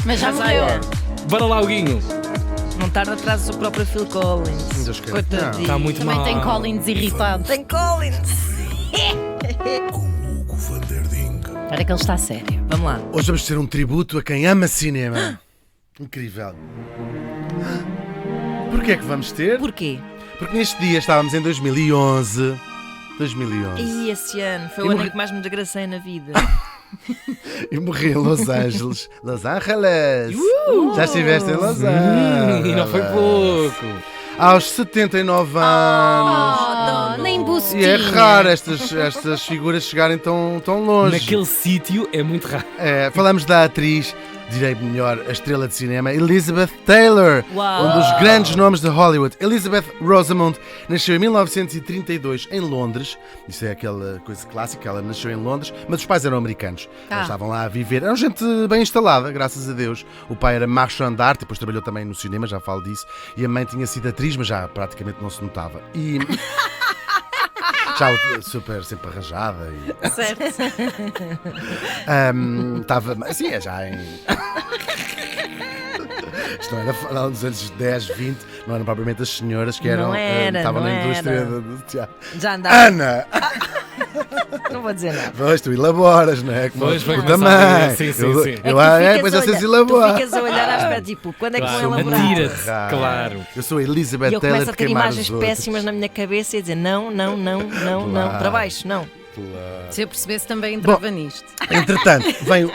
Mas já morreu. Bora lá, Huguinho. Não tarda atrás o próprio Phil Collins. Deus queira. Coitadinho. Está muito Também mal. tem Collins irritado. Tem Collins. Com Hugo van der Ding. Olha que ele está sério. Vamos lá. Hoje vamos ter um tributo a quem ama cinema. Incrível. Porquê é que vamos ter? Porquê? Porque neste dia estávamos em 2011. 2011. E esse ano foi Eu o ano morri- em que mais me desgracei na vida. E morri em Los Angeles. Los Angeles! Já estiveste em Los Angeles. E não foi pouco. Aos 79 anos. Oh, nem bustinha. E é raro estas figuras chegarem tão longe. Naquele sítio é muito raro. Falamos da atriz, direi melhor, a estrela de cinema, Elizabeth Taylor. Uau. Um dos grandes nomes de Hollywood. Elizabeth Rosamond nasceu em 1932 em Londres. Isso é aquela coisa clássica, ela nasceu em Londres, mas os pais eram americanos. Eles estavam lá a viver. Eram gente bem instalada, graças a Deus. O pai era marchand d'art, depois trabalhou também no cinema, já falo disso. E a mãe tinha sido atriz, mas já praticamente não se notava. E... já super sempre arranjada e... Certo. Estava, assim, já em... Isto não era nos anos 10, 20, não eram propriamente as senhoras que eram, Não era, estavam não na indústria era. do teatro. Já andava. Ana! Não vou dizer nada. Pois, tu elaboras, não é? Como Pois, tu vai também. começar a ver, sim, sim, sim. Eu, É que eu, tu é, ficas mas a vocês olhar- elaboram. Tu ficas a olhar à espera, tipo, quando é que vão Claro, elaborar? atira-te, claro. Eu sou a Elizabeth E eu Taylor começo a de ter queimar imagens os outros. péssimas na minha cabeça e a dizer não, Claro. para baixo, não. Se eu percebesse também entrava nisto. Entretanto,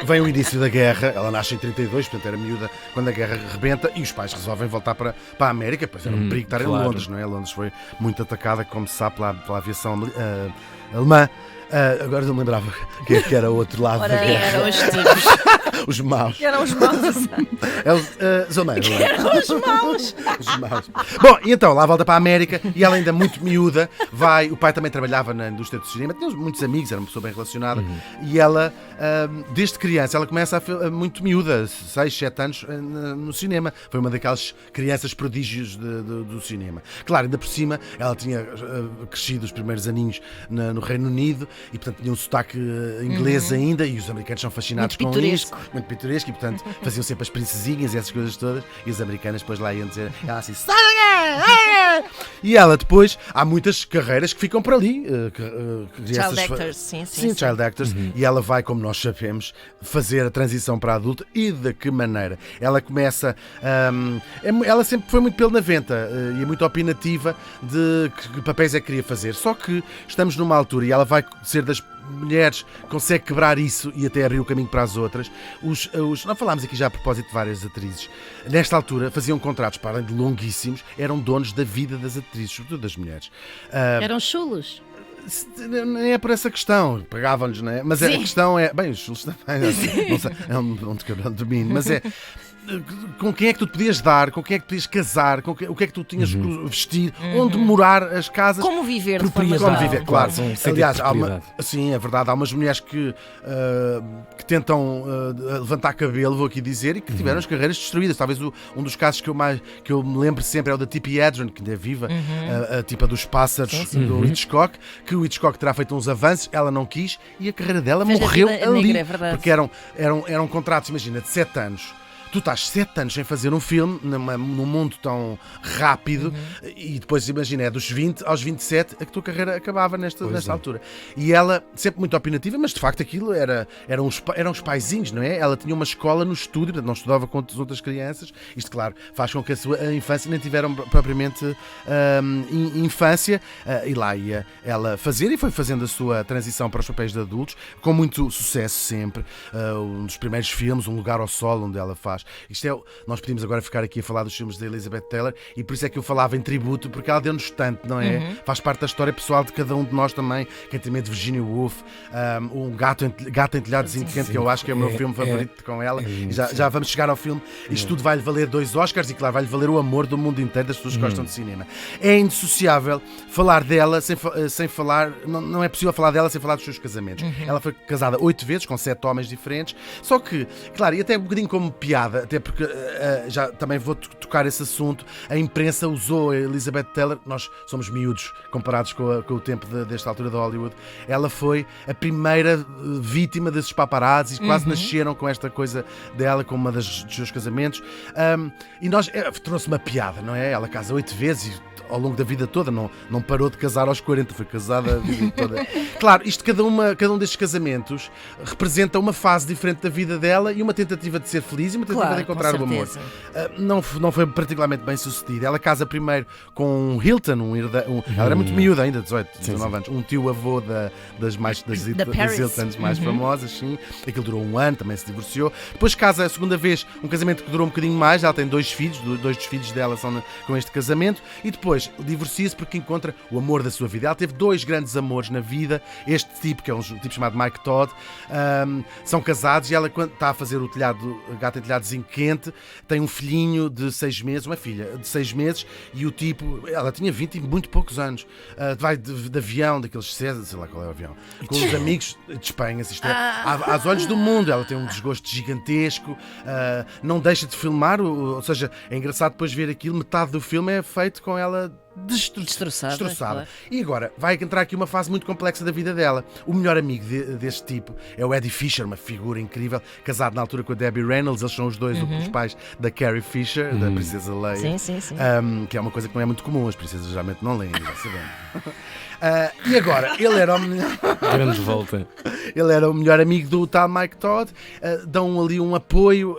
vem o início da guerra. Ela nasce em 32, portanto era miúda quando a guerra rebenta e os pais resolvem voltar para a América. Pois era um perigo estar claro. em Londres, não é? Londres foi muito atacada, como se sabe, pela aviação alemã. Agora não me lembrava que era o outro lado Ora, da guerra. eram os tipos. Os maus. Que eram os maus. Os alemães, não é? Eram os maus. Os maus. Bom, e então, lá volta para a América e ela ainda muito miúda vai. O pai também trabalhava na indústria do cinema, tinha muitos amigos, era uma pessoa bem relacionada. E ela, desde criança, ela começa muito miúda, 6, 7 anos, no cinema. Foi uma daquelas crianças prodígios do cinema. Claro, ainda por cima, ela tinha crescido os primeiros aninhos no Reino Unido e, portanto, tinha um sotaque inglês ainda. E os americanos são fascinados Muito com pitoresco. isso. Muito pitoresco. E, portanto, faziam sempre as princesinhas e essas coisas todas. E os americanos depois lá iam dizer, ela assim, e ela depois, há muitas carreiras que ficam por ali. Child actors, sim. Child actors. E ela vai, como nós sabemos, fazer a transição para a adulta. E de que maneira? Ela começa... ela sempre foi muito pelo na venta e é muito opinativa de que papéis é que queria fazer. Só que estamos numa altura e ela vai ser das mulheres que consegue quebrar isso e até abrir o caminho para as outras. Nós falámos aqui já a propósito de várias atrizes. Nesta altura faziam contratos, para além de longuíssimos, eram donos da vida das atrizes, sobretudo das mulheres. Eram chulos. Nem é por essa questão, pagavam-lhes, não é? Mas a Sim. questão é. Bem, os chulos também, não sei, é um de que eu não domino, mas é. Com quem é que tu te podias dar, com quem é que tu podias casar, o que é que tu tinhas que vestir, onde morar, as casas. Como viver de forma Como Propriedade. geral. viver, claro. Um sentido Aliás, de há uma, propriedade. sim, é verdade, há umas mulheres que tentam levantar cabelo, vou aqui dizer, e que tiveram as carreiras destruídas. Talvez um dos casos que eu me lembro sempre é o da Tippi Hedren, que ainda é viva, a tipa dos pássaros do Hitchcock, que o Hitchcock terá feito uns avanços, ela não quis, e a carreira dela Fez a morreu vida ali. negra, é verdade. Porque eram contratos, imagina, de 7 anos. Tu estás 7 anos sem fazer um filme num mundo tão rápido e depois, imagina, é dos 20 aos 27 a que a tua carreira acabava nesta altura. E ela, sempre muito opinativa, mas de facto aquilo eram os paizinhos, não é? Ela tinha uma escola no estúdio, portanto não estudava com as outras crianças. Isto, claro, faz com que a sua infância nem tiveram propriamente infância. E lá ia ela fazer e foi fazendo a sua transição para os papéis de adultos, com muito sucesso sempre. Um dos primeiros filmes, Um Lugar ao Sol, onde ela faz. Nós podíamos agora ficar aqui a falar dos filmes da Elizabeth Taylor e por isso é que eu falava em tributo, porque ela deu-nos tanto, não é? Faz parte da história pessoal de cada um de nós também. Quem tem medo de Virginia Woolf, um Gato em Telhadozinho Quente, que eu acho que é o meu filme favorito com ela. E já vamos chegar ao filme. Isto tudo vai-lhe valer 2 Oscars e, claro, vai-lhe valer o amor do mundo inteiro das pessoas que gostam de cinema. É indissociável falar dela sem falar. Não é possível falar dela sem falar dos seus casamentos. Ela foi casada 8 vezes com 7 homens diferentes. Só que, claro, e até um bocadinho como piada, piada, até porque já também vou tocar esse assunto. A imprensa usou a Elizabeth Taylor, nós somos miúdos comparados com o tempo desta altura de Hollywood. Ela foi a primeira vítima desses paparazzi, quase nasceram com esta coisa dela, com uma dos seus casamentos. E nós, trouxe uma piada, não é? Ela casa 8 vezes e ao longo da vida toda, não parou de casar aos 40, foi casada a vida toda. Claro, cada um destes casamentos representa uma fase diferente da vida dela e uma tentativa de ser feliz e uma tentativa de encontrar o amor. Não foi particularmente bem sucedida. Ela casa primeiro com um Hilton, ela era muito miúda ainda, 18, 19 anos, um tio-avô das Hiltons mais famosas, sim. Aquilo durou um ano, também se divorciou. Depois casa a segunda vez, um casamento que durou um bocadinho mais, ela tem 2 filhos, 2 dos filhos dela são com este casamento, e depois divorcia-se porque encontra o amor da sua vida. Ela teve 2 grandes amores na vida. Este tipo, que é um tipo chamado Mike Todd, são casados e ela, quando está a fazer o gato em telhadozinho quente, tem um filhinho de 6 meses, uma filha de 6 meses, e o tipo, ela tinha 20 e muito poucos anos, vai de avião, daqueles César, sei lá qual é o avião, com os amigos de Espanha, aos olhos do mundo. Ela tem um desgosto gigantesco, não deixa de filmar, ou seja, é engraçado depois ver aquilo, metade do filme é feito com ela destroçada. Claro. E agora vai entrar aqui uma fase muito complexa da vida dela. O melhor amigo deste tipo é o Eddie Fisher, uma figura incrível, casado na altura com a Debbie Reynolds. Eles são os dois os pais da Carrie Fisher, da Princesa Leia. Sim. Que é uma coisa que não é muito comum, as princesas geralmente não leem, já sabemos. E agora, ele era o melhor. Grande volta. Ele era o melhor amigo do tal Mike Todd, dão ali um apoio,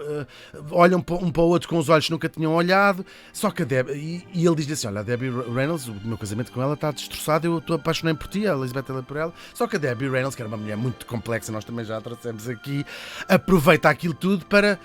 olham um para o outro com os olhos que nunca tinham olhado. Só que a Debbie, e ele diz assim: olha, a Debbie Reynolds, o meu casamento com ela está destroçado, eu estou apaixonado por ti, a Elizabeth Taylor por ela. Só que a Debbie Reynolds, que era uma mulher muito complexa, nós também já a trouxemos aqui, aproveita aquilo tudo para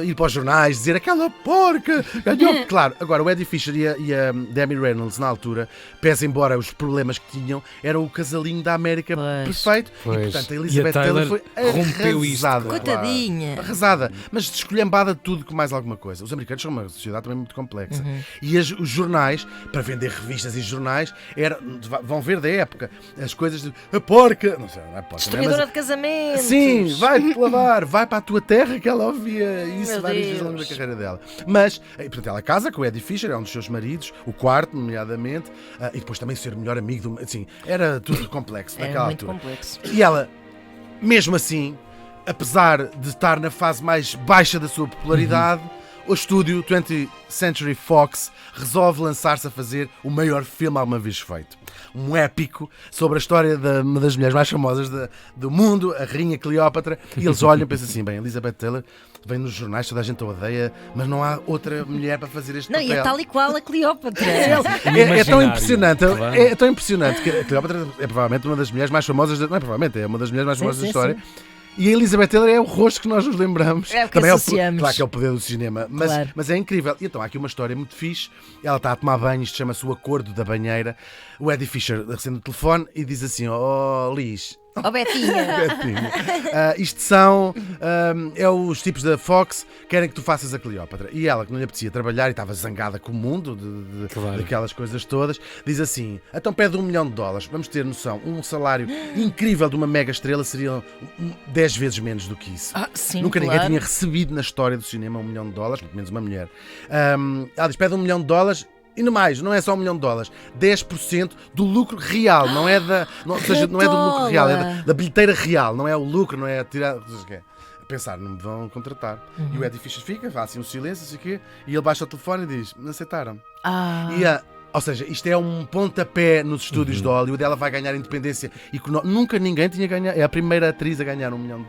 ir para os jornais, dizer aquela porca ganhou. Claro, agora o Eddie Fisher e a Debbie Reynolds, na altura, pese embora os problemas que tinham, era o casalinho da América perfeito. Pois. E portanto a Elizabeth Taylor foi rompeu isto. arrasada. Coitadinha. Arrasada, mas descolhambada de tudo com mais alguma coisa. Os americanos são uma sociedade também muito complexa. E os jornais, para vender revistas e jornais, vão ver da época as coisas de a porca, não sei, não é porca, Destruidora de casamento. sim, vai-te lavar, vai para a tua terra, que ela ouvia isso Meu várias vezes ao longo da carreira dela. Mas, portanto, ela casa com o Eddie Fisher, é um dos seus maridos, o quarto, nomeadamente, e depois também ser o melhor amigo do. Assim, era tudo complexo naquela muito altura. complexo. E ela, mesmo assim, apesar de estar na fase mais baixa da sua popularidade, o estúdio 20th Century Fox resolve lançar-se a fazer o maior filme alguma vez feito. Um épico sobre a história de uma das mulheres mais famosas do mundo, a Rainha Cleópatra, e eles olham e pensam assim: bem, Elizabeth Taylor vem nos jornais, toda a gente a odeia, mas não há outra mulher para fazer este papel. E é tal e qual a Cleópatra. É tão impressionante, Claro. é tão impressionante que a Cleópatra é provavelmente uma das mulheres mais famosas, não é provavelmente, é uma das mulheres mais famosas da história. E a Elizabeth Taylor é o rosto que nós nos lembramos. É, porque também associamos. claro que é o poder do cinema, mas é incrível. E então há aqui uma história muito fixe. Ela está a tomar banho, isto chama-se o acordo da banheira. O Eddie Fisher acende o telefone e diz assim: oh Liz, Oh, Betinha. Betinho. Isto são os tipos da Fox que querem que tu faças a Cleópatra. E ela, que não lhe apetecia trabalhar e estava zangada com o mundo Claro. daquelas coisas todas, diz assim: então pede $1 milhão. Vamos ter noção, um salário incrível de uma mega estrela seria 10 vezes menos do que isso. Sim, Nunca claro. ninguém tinha recebido na história do cinema $1 milhão, muito menos uma mulher. Ela diz: pede $1 milhão. E no mais, não é só $1 milhão, 10% do lucro real, não é ou seja, não é do lucro real, é da bilheteira real, não é o lucro, não é tirar. A pensar, não me vão contratar. E o Eddie Fisher fica, faz assim um silêncio, assim quê, e ele baixa o telefone e diz: não aceitaram. Ou seja, isto é um pontapé nos estúdios de Hollywood. Ela vai ganhar independência económica. Nunca ninguém tinha ganhado. É a primeira atriz a ganhar $1 milhão.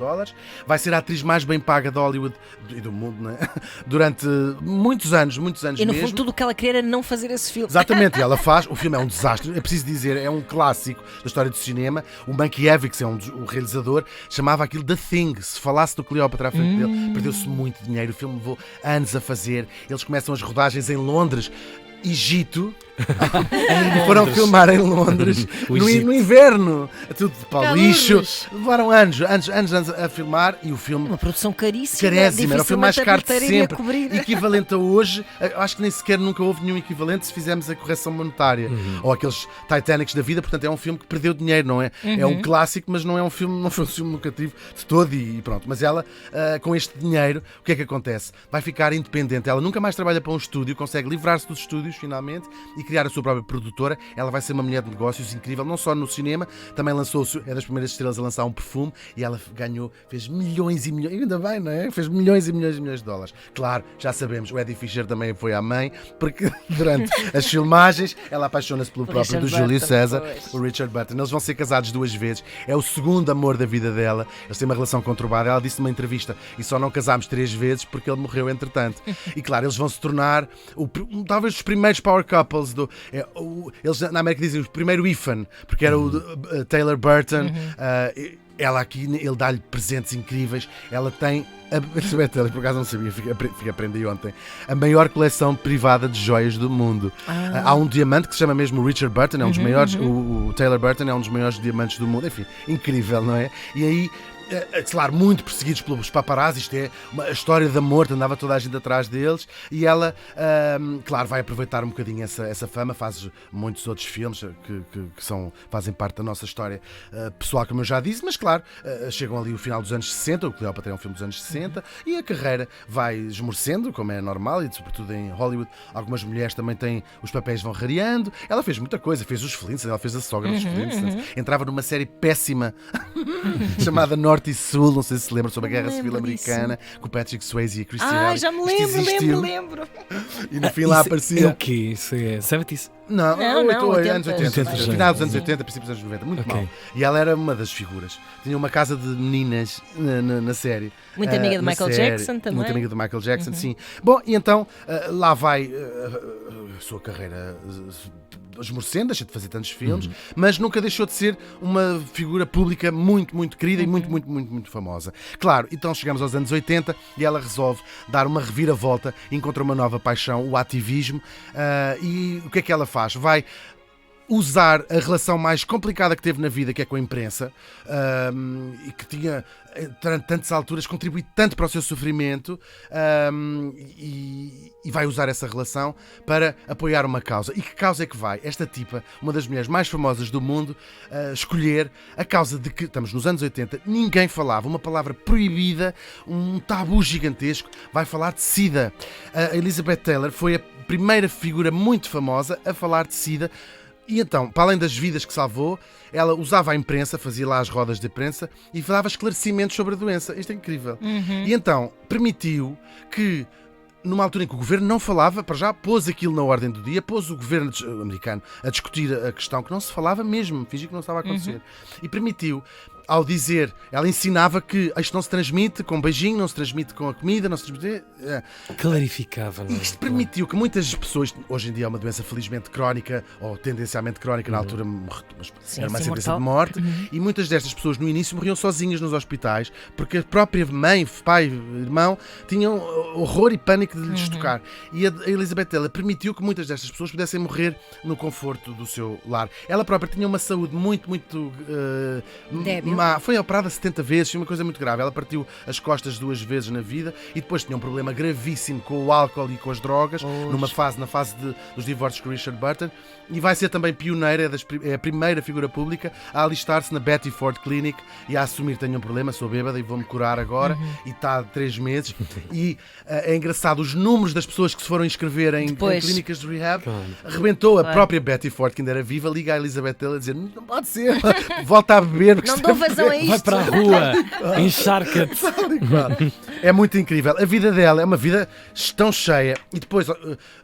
Vai ser a atriz mais bem paga de Hollywood e do mundo, não é? Durante muitos anos E no mesmo. fundo tudo o que ela queria era não fazer esse filme. Exatamente, e ela faz. O filme é um desastre. É preciso dizer, é um clássico da história do cinema. O Mankiewicz, o realizador, chamava aquilo The Thing. Se falasse do Cleópatra à frente dele, perdeu-se muito dinheiro. O filme levou anos a fazer. Eles começam as rodagens em Londres. Egito. Foram filmar em Londres O no Egito. inverno, tudo de pau Calores. lixo. Levaram anos a filmar e o filme Uma produção caríssima. carésimo, era o filme mais caro de dificilmente a sempre. bilheteira iria Equivalente a hoje, acho que nem sequer nunca houve nenhum equivalente se fizermos a correção monetária. Ou aqueles Titanics da vida, portanto é um filme que perdeu dinheiro, não é? É um clássico, mas não é um filme, não foi um filme lucrativo de todo e pronto. Mas ela, com este dinheiro, o que é que acontece? Vai ficar independente. Ela nunca mais trabalha para um estúdio, consegue livrar-se dos estúdios finalmente e criar a sua própria produtora. Ela vai ser uma mulher de negócios incrível, não só no cinema, também é das primeiras estrelas a lançar um perfume e ela fez milhões e milhões, ainda bem, não é? Fez milhões e milhões e milhões de dólares. Claro, já sabemos, o Eddie Fisher também foi à mãe, porque durante as filmagens ela apaixona-se pelo próprio do Richard Júlio Burton, César, pois. o Richard Burton. Eles vão ser casados 2 vezes, é o segundo amor da vida dela, eles têm uma relação conturbada. Ela disse numa entrevista, e só não casámos 3 vezes porque ele morreu entretanto. E claro, eles vão se tornar talvez os primeiros power couples eles na América dizem o primeiro IFAN, porque era o Taylor Burton. Ela aqui, ele dá-lhe presentes incríveis. Ela tem, por acaso não sabia, fiquei a aprender ontem, a maior coleção privada de joias do mundo. Há um diamante que se chama mesmo Richard Burton, é um dos maiores, o Taylor Burton é um dos maiores diamantes do mundo. Enfim, incrível, não é? E aí, claro, muito perseguidos pelos paparazzi. Isto é uma história de amor, andava toda a gente atrás deles. E ela, claro, vai aproveitar um bocadinho essa fama. Faz muitos outros filmes fazem parte da nossa história pessoal, como eu já disse. Mas claro, chegam ali o final dos anos 60. O Cleópatra é um filme dos anos 60. E a carreira vai esmorecendo, como é normal. E sobretudo em Hollywood, algumas mulheres também têm, os papéis vão rareando. Ela fez muita coisa, fez os Flintstones, ela fez a sogra dos Flintstones. Entrava numa série péssima chamada Norte e Sul, não sei se lembra, sobre a Guerra Civil Americana, com o Patrick Swayze e a Christine Alley. já me Isto existiu. lembro. E no fim lá aparecia. É o quê? Isso é 70s? Não, Não, 80, anos 80, 80, final dos anos 80, princípios dos anos 90, muito Ok. mal. E ela era uma das figuras. Tinha uma casa de meninas na série. Muito amiga de na Michael série. Jackson também. Muito amiga de Michael Jackson, sim. Bom, e então lá vai a sua carreira esmorecendo, deixa de fazer tantos filmes, mas nunca deixou de ser uma figura pública muito, muito querida e muito, muito, muito, muito famosa. Claro, então chegamos aos anos 80 e ela resolve dar uma reviravolta, encontra uma nova paixão, o ativismo, e o que é que ela faz? Vai usar a relação mais complicada que teve na vida, que é com a imprensa, e que tinha, durante tantas alturas, contribuído tanto para o seu sofrimento, e vai usar essa relação para apoiar uma causa. E que causa é que vai? Esta tipa, uma das mulheres mais famosas do mundo, escolher a causa de que, estamos nos anos 80, ninguém falava, uma palavra proibida, um tabu gigantesco, vai falar de SIDA. A Elizabeth Taylor foi a primeira figura muito famosa a falar de SIDA. E então, para além das vidas que salvou, ela usava a imprensa, fazia lá as rodas de imprensa e dava esclarecimentos sobre a doença. Isto é incrível. E então, permitiu que, numa altura em que o governo não falava, para já pôs aquilo na ordem do dia, pôs o governo americano a discutir a questão que não se falava mesmo, fingia que não estava a acontecer. E permitiu, ao dizer, ela ensinava que isto não se transmite com beijinho, não se transmite com a comida, não se transmite... Clarificava, não é? Isto permitiu que muitas pessoas, hoje em dia é uma doença felizmente crónica, ou tendencialmente crónica, na altura era uma sentença de morte, e muitas destas pessoas no início morriam sozinhas nos hospitais, porque a própria mãe, pai, irmão, tinham horror e pânico de lhes tocar. E a Elizabeth Taylor permitiu que muitas destas pessoas pudessem morrer no conforto do seu lar. Ela própria tinha uma saúde muito, muito débil. foi operada 70 vezes, uma coisa muito grave. Ela partiu as costas 2 vezes na vida e depois tinha um problema gravíssimo com o álcool e com as drogas, na fase dos divórcios com Richard Burton, e vai ser também pioneira, é a primeira figura pública a alistar-se na Betty Ford Clinic e a assumir: tenho um problema, sou bêbada e vou-me curar agora, e está há 3 meses. E é engraçado, os números das pessoas que se foram inscrever em clínicas de rehab, arrebentou. A própria Betty Ford, que ainda era viva, liga a Elizabeth Taylor a dizer: não pode ser, volta a beber, porque Não dou vazão a isto. Vai para a rua, encharca-te. É muito incrível. A vida dela é uma vida tão cheia. E depois,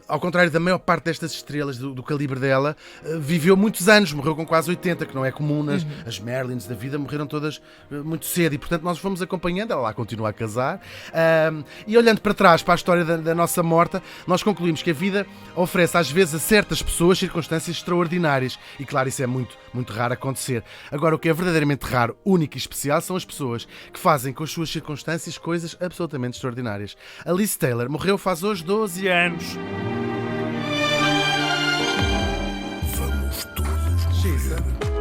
ao contrário da maior parte destas estrelas do calibre dela, viveu muitos anos, morreu com quase 80, que não é comum. As Marilyns da vida morreram todas muito cedo, e portanto nós fomos acompanhando. Ela lá continua a casar, e olhando para trás, para a história da nossa morta, nós concluímos que a vida oferece às vezes a certas pessoas circunstâncias extraordinárias, e claro, isso é muito, muito raro acontecer. Agora, o que é verdadeiramente raro, único e especial são as pessoas que fazem com as suas circunstâncias coisas absolutamente extraordinárias. A Liz Taylor morreu faz hoje 12 anos. Limited.